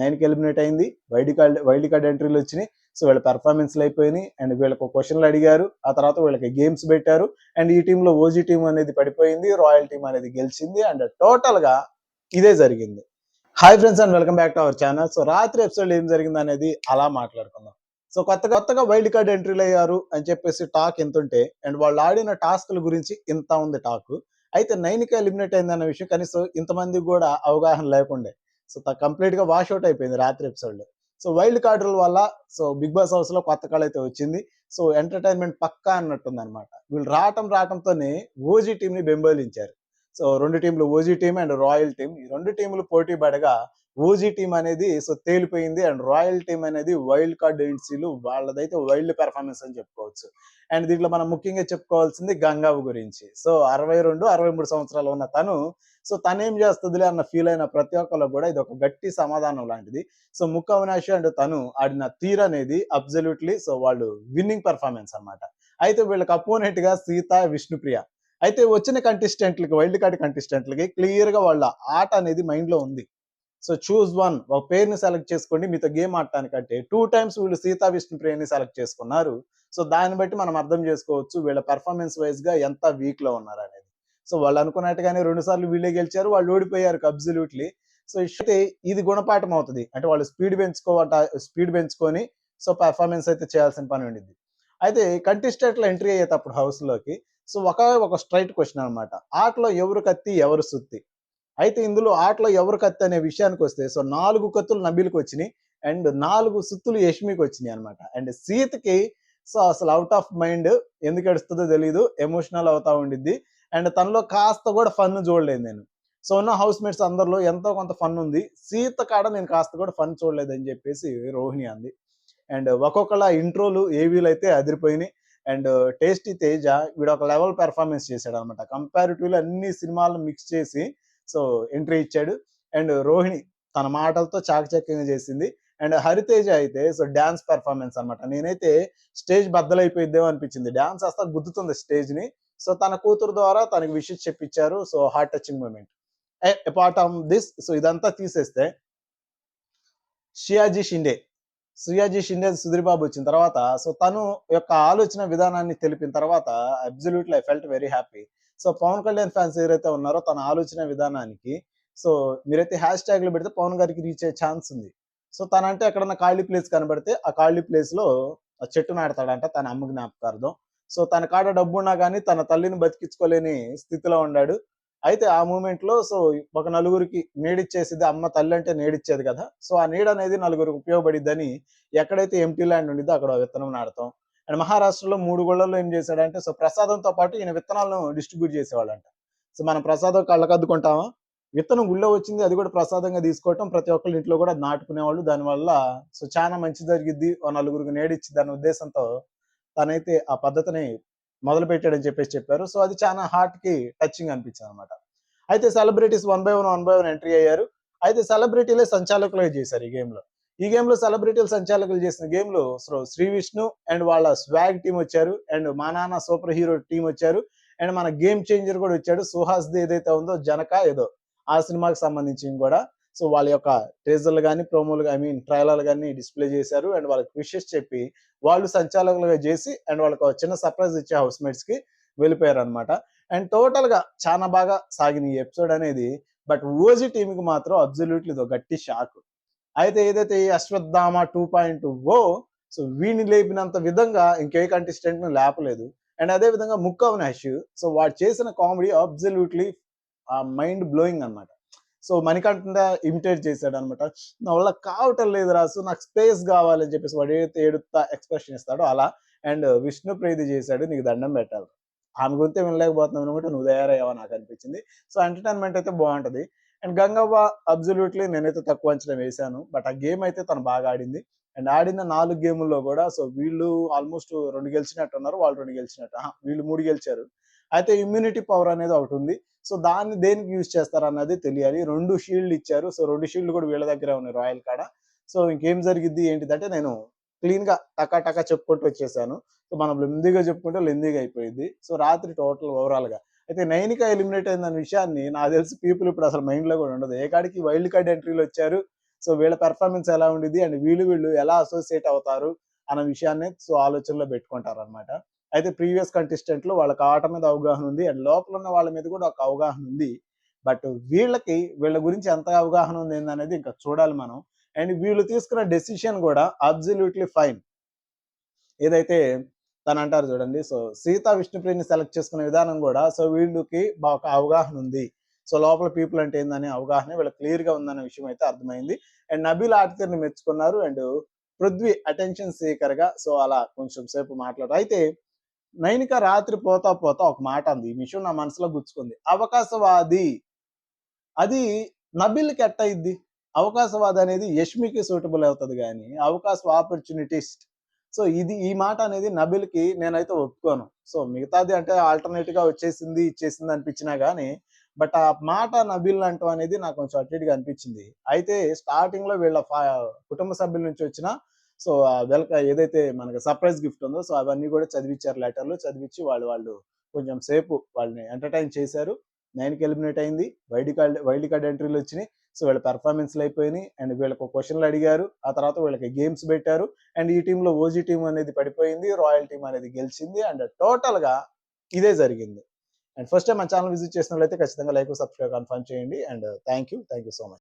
9కి ఎలిమినేట్ అయింది. Wild card ఎంట్రీలు వచ్చినాయి. సో వీళ్ళ పెర్ఫార్మెన్స్లు అయిపోయినాయి అండ్ వీళ్ళకు క్వశ్చన్లు అడిగారు. ఆ తర్వాత వీళ్ళకి గేమ్స్ పెట్టారు అండ్ ఈ టీంలో ఓజీ టీం అనేది పడిపోయింది, రాయల్ టీం అనేది గెలిచింది అండ్ టోటల్గా ఇదే జరిగింది. Hi friends and welcome back to our channel. So రాత్రి ఎపిసోడ్ ఏం జరిగింది అనేది అలా మాట్లాడుకుందాం. సో కొత్తగా వైల్డ్ కార్డ్ ఎంట్రీలు అయ్యారు అని చెప్పేసి టాక్ ఎంత ఉంటే అండ్ వాళ్ళు ఆడిన టాస్క్ల గురించి ఇంత ఉంది టాక్. అయితే 9కి ఎలిమినేట్ అయిందన్న విషయం కనీసం ఇంతమందికి కూడా అవగాహన లేకుండే. సో కంప్లీట్ గా వాష్ అవుట్ అయిపోయింది రాత్రి ఎపిసోడ్. సో వైల్డ్ కార్డుల వల్ల సో బిగ్ బాస్ హౌస్ లో కొత్త కళ అయితే వచ్చింది. సో ఎంటర్టైన్మెంట్ పక్కా అన్నట్టుంది అనమాట. వీళ్ళు రావటంతోనే ఓజీ టీం ని బెంబేలించారు. సో రెండు టీంలు, OG team and royal team, ఈ రెండు టీంలు పోటీ పడగా ఓజీ టీం అనేది సో తేలిపోయింది అండ్ రాయల్ టీం అనేది వైల్డ్ కార్డ్ ఎంట్రీలు వాళ్ళదైతే వైల్డ్ పెర్ఫార్మెన్స్ అని చెప్పుకోవచ్చు. అండ్ దీంట్లో మనం ముఖ్యంగా చెప్పుకోవాల్సింది గంగావు గురించి. సో 62-63 సంవత్సరాలు ఉన్న తను సో తనేం చేస్తుందిలే అన్న ఫీల్ అయిన ప్రతి ఒక్కరు కూడా ఇది ఒక గట్టి సమాధానం లాంటిది. సో ముక్క అవినాష్ అండ్ తను ఆడిన తీర్ అనేది అబ్సల్యూట్లీ సో వాళ్ళు విన్నింగ్ పెర్ఫార్మెన్స్ అనమాట. అయితే వీళ్ళకి అపోనెంట్ గా సీత, విష్ణుప్రియ. అయితే వచ్చిన కంటెస్టెంట్లకి, వైల్డ్ కార్డ్ కంటెస్టెంట్లకి క్లియర్ గా వాళ్ళ ఆట అనేది మైండ్ లో ఉంది. సో చూస్ వన్, ఒక పేరుని సెలెక్ట్ చేసుకోండి మీతో గేమ్ ఆడటానికంటే 2 times వీళ్ళు సీతా, విష్ణుప్రియని సెలెక్ట్ చేసుకున్నారు. సో దాన్ని బట్టి మనం అర్థం చేసుకోవచ్చు వీళ్ళ పెర్ఫార్మెన్స్ వైజ్ గా ఎంత వీక్ లో ఉన్నారు అనేది. సో వాళ్ళు అనుకున్నట్టుగానే 2 సార్లు వీళ్ళే గెలిచారు, వాళ్ళు ఓడిపోయారు అబ్సల్యూట్లీ. సో అయితే ఇది గుణపాఠం అవుతుంది. అంటే వాళ్ళు స్పీడ్ పెంచుకొని సో పెర్ఫార్మెన్స్ అయితే చేయాల్సిన పని ఉండింది. అయితే కంటెస్టెంట్లు ఎంట్రీ అయ్యేటప్పుడు హౌస్ లోకి సో ఒక స్ట్రైట్ క్వశ్చన్ అనమాట. ఆటలో ఎవరు కత్తి ఎవరు సుత్తి. అయితే ఇందులో ఆటలో ఎవరు కత్తి అనే విషయానికి వస్తే సో 4 కత్తులు నబీల్కి వచ్చినాయి అండ్ 4 సుత్తులు యష్మికి వచ్చినాయి అనమాట. అండ్ సీతకి సో అసలు అవుట్ ఆఫ్ మైండ్, ఎందుకు ఏడుస్తుందో తెలియదు, ఎమోషనల్ అవుతా ఉండిద్ది. అండ్ తనలో కాస్త కూడా ఫన్ చూడలేదు నేను. సో ఉన్న హౌస్ మేట్స్ అందరిలో ఎంతో కొంత ఫన్ ఉంది, సీత కాడ నేను కాస్త కూడా ఫన్ చూడలేదు అని చెప్పేసి రోహిణి అంది. అండ్ ఒక్కొక్కళ్ళ ఇంట్రోలు ఏవీలు అయితే అదిరిపోయినాయి. అండ్ టేస్టీ తేజ వీడు ఒక లెవెల్ పెర్ఫార్మెన్స్ చేశాడు అనమాట. కంపారిటివ్లీ అన్ని సినిమాలను మిక్స్ చేసి సో ఎంట్రీ ఇచ్చాడు. అండ్ రోహిణి తన మాటలతో చాకచక్యంగా చేసింది. అండ్ హరితేజ అయితే సో డాన్స్ పెర్ఫార్మెన్స్ అనమాట. నేనైతే స్టేజ్ బద్దలైపోయిద్దేమో అనిపించింది, డాన్స్ అస్తా గుద్దుతుంది స్టేజ్ ని. సో తన కూతురు ద్వారా తనకి విషెస్ చెప్పించారు. So heart touching moment. Apart of this so ఇదంతా తీసేస్తే షియాజీ షిండే సుధీర్ బాబు వచ్చిన తర్వాత సో తను యొక్క ఆలోచన విధానాన్ని తెలిపిన తర్వాత absolutely I felt very happy. So Pawan Kalyan fans ఎవరైతే ఉన్నారో తన ఆలోచన విధానానికి సో మీరైతే హ్యాష్ ట్యాగ్లు పెడితే పవన్ గారికి రీచ్ అయ్యే ఛాన్స్ ఉంది. సో తనంటే ఎక్కడన్నా ఖాళీ ప్లేస్ కనబడితే ఆ ఖాళీ ప్లేస్ లో చెట్టు నాడతాడంట తన అమ్మ జ్ఞాపకార్థం. సో తన కాడ డబ్బు ఉన్నా కానీ తన తల్లిని బతికించుకోలేని స్థితిలో ఉన్నాడు. అయితే ఆ మూమెంట్ లో సో ఒక నలుగురికి నీడిచ్చేసింది, అమ్మ తల్లి అంటే నీడిచ్చేది కదా. సో ఆ నీడ అనేది నలుగురికి ఉపయోగపడిద్దని ఎక్కడైతే ఎంటీ ల్యాండ్ ఉండిద్దో అక్కడ విత్తనం నాడతాం. అండ్ మహారాష్ట్రలో 3 గుళ్ళల్లో ఏం చేశాడంటే సో ప్రసాదంతో పాటు ఈయన విత్తనాలను డిస్ట్రిబ్యూట్ చేసేవాళ్ళంట. సో మనం ప్రసాదం కళ్ళకద్దుకుంటామా, విత్తనం గుళ్ళో వచ్చింది అది కూడా ప్రసాదంగా తీసుకోవటం, ప్రతి ఒక్కరి ఇంట్లో కూడా నాటుకునేవాళ్ళు. దానివల్ల సో చాలా మంచి జరిగిద్ది, నలుగురికి నేడిచ్చిద్ది అన్న ఉద్దేశంతో తనైతే ఆ పద్ధతిని మొదలు పెట్టాడని చెప్పారు. సో అది చాలా హార్ట్ కి టచింగ్ అనిపించింది అనమాట. అయితే celebrities one by one entry అయ్యారు. అయితే సెలబ్రిటీలే సంచాలకులుగా చేశారు ఈ గేమ్ లో సెలబ్రిటీలు సంచాలకులు చేసిన గేమ్ లో శ్రీ విష్ణు అండ్ వాళ్ళ స్వాగ్ టీం వచ్చారు అండ్ మా నాన్న సూపర్ హీరో టీం వచ్చారు అండ్ మన గేమ్ చేంజర్ కూడా వచ్చాడు. సుహాస్ ది ఏదైతే ఉందో జనక ఏదో ఆ సినిమాకి సంబంధించి కూడా సో వాళ్ళ యొక్క ట్రేజర్లు కానీ ప్రోమోలు ట్రైలర్లు కానీ డిస్ప్లే చేశారు అండ్ వాళ్ళకి విషెస్ చెప్పి వాళ్ళు సంచాలకులుగా చేసి అండ్ వాళ్ళకి ఒక చిన్న సర్ప్రైజ్ ఇచ్చే హౌస్ మేట్స్ కి వెళ్ళిపోయారు అనమాట. అండ్ టోటల్ గా చాలా బాగా సాగిన ఈ ఎపిసోడ్ అనేది. బట్ ఓజీ టీమ్ కి మాత్రం అబ్సల్యూట్లీ ఇది గట్టి షాక్. అయితే ఏదైతే ఈ అశ్వత్థామ 2.0 సో వీడిని లేపినంత విధంగా ఇంకే కంటెస్టెంట్ ను లేపలేదు. అండ్ అదే విధంగా ముక్క అవినాష్ సో వాడు చేసిన కామెడీ అబ్సల్యూట్లీ మైండ్ బ్లోయింగ్ అనమాట. సో మణికంఠ ఇమిటేట్ చేశాడు అనమాట. నా వల్ల కావటం లేదు రాసు, నాకు స్పేస్ కావాలని చెప్పేసి వాడు ఏదైతే ఏడుతా ఎక్స్ప్రెషన్ ఇస్తాడో అలా. అండ్ విష్ణు ప్రీతి చేశాడు, నీకు దండం పెట్టాలి, ఆమె గురించి వినలేకపోతున్నావు అనుకుంటే నువ్వు తయారయ్యావా నాకు అనిపించింది. సో ఎంటర్టైన్మెంట్ అయితే బాగుంటది. అండ్ గంగవ్వ అబ్సల్యూట్లీ నేనైతే తక్కువ అంచనా వేశాను, బట్ ఆ గేమ్ అయితే తను బాగా ఆడింది. అండ్ ఆడిన 4 గేముల్లో కూడా సో వీళ్ళు ఆల్మోస్ట్ 2 గెలిచినట్టు ఉన్నారు, వాళ్ళు 2 గెలిచినట్టు, వీళ్ళు 3 గెలిచారు. అయితే ఇమ్యూనిటీ పవర్ అనేది ఒకటి ఉంది. సో దాన్ని దేనికి యూజ్ చేస్తారు అన్నది తెలియాలి. 2 షీల్డ్ ఇచ్చారు. సో 2 షీల్డ్ కూడా వీళ్ళ దగ్గరే ఉన్నాయి రాయల్ కాడ. సో ఇంకేం జరిగిద్ది ఏంటిదంటే నేను క్లీన్ గా టకా చెప్పుకుంటూ వచ్చేసాను. సో మనం లెందీగా చెప్పుకుంటే లెందీగా అయిపోయింది. సో రాత్రి టోటల్ ఓవరాల్ గా అయితే 9కి ఎలిమినేట్ అయిందన్న విషయాన్ని నాకు తెలిసి పీపుల్ ఇప్పుడు అసలు మైండ్ లో కూడా ఉండదు. ఏ కాడికి వైల్డ్ కార్డ్ ఎంట్రీలు వచ్చారు, సో వీళ్ళ పెర్ఫార్మెన్స్ ఎలా ఉండిద్ది అండ్ వీళ్ళు ఎలా అసోసియేట్ అవుతారు అన్న విషయాన్ని సో ఆలోచనలో పెట్టుకుంటారు అనమాట. అయితే ప్రీవియస్ కంటెస్టెంట్లు వాళ్ళకి ఆట మీద అవగాహన ఉంది అండ్ లోపల ఉన్న వాళ్ళ మీద కూడా ఒక అవగాహన ఉంది. బట్ వీళ్ళ గురించి ఎంత అవగాహన ఉంది ఏందనేది ఇంకా చూడాలి మనం. అండ్ వీళ్ళు తీసుకున్న డెసిషన్ కూడా అబ్సల్యూట్లీ ఫైన్. ఏదైతే తనంటారు చూడండి. సో 'సీతా విష్ణుప్రియని' సెలెక్ట్ చేసుకునే విధానం గూడా సో వీళ్ళకి ఒక అవగాహన ఉంది. సో లోపల పీపుల్ అంటే ఏందనే అవగాహన వీళ్ళకి క్లియర్‌గా ఉందన్న విషయం అయితే అర్థమైంది. అండ్ నబీల్ ఆట తీరుని మెచ్చుకున్నారు. అండ్ పృథ్వీ అటెన్షన్ సీకర్‌గా సో అలా కొంచెం సేపు మాట్లాడారు. అయితే నైనిక రాత్రి పోతా ఒక మాట అంది. ఈ విషయం నా మనసులో గుచ్చుకుంది. అవకాశవాది అది నబీల్‌కి ఎట్టయిద్ది? అవకాశవాది అనేది యష్మికి సూటబుల్ అవుతది గానీ, ఆపర్చునిటిస్ట్. సో ఈ మాట అనేది నబీల్‌కి నేనైతే ఒప్పుకోను. సో మిగతాది అంటే ఆల్టర్‌నేట్‌గా వచ్చేసింది, ఇచ్చేసింది అనిపించినా గానీ, బట్ ఆ మాట నబీల్ అంటం అనేది నాకు కొంచెం అటు ఇటుగా అనిపించింది. అయితే స్టార్టింగ్‌లో వీళ్ళ కుటుంబ సభ్యుల నుంచి వచ్చిన సో ఏదైతే మనకి సర్ప్రైజ్ గిఫ్ట్ ఉందో సో అవన్నీ గూడా చదివిచ్చారు లెటర్‌లు. చదివిచ్చి వాళ్ళు కొంచెం సేపు వాళ్ళని ఎంటర్‌టైన్ చేశారు. 9కి ఎలిమినేట్ అయింది. Wild card ఎంట్రీలొచ్చినియి. సో వీళ్ళ పెర్ఫార్మన్స్‌లయిపోయినియి. అండ్ వీళ్ళకి క్వెషన్‌లు అడిగారు. ఆ తర్వాత వీళ్ళకి గేమ్స్ బెట్టారు. అండ్ ఈ టీమ్‌లో ఓజీ టీమ్ అనేది పడిపోయింది. రాయల్ టీమ్ అనేది గెలిచింది. అండ్ టోటల్‌గా ఇదే జరిగింది. అండ్ ఫస్ట్ టైమ్ మన ఛానెల్ విజిట్ చేసినోళ్ళైతే ఖచ్చితంగా లైక్, సబ్స్క్రైబ్ కన్ఫర్మ్ చేయండి. And thank you so much.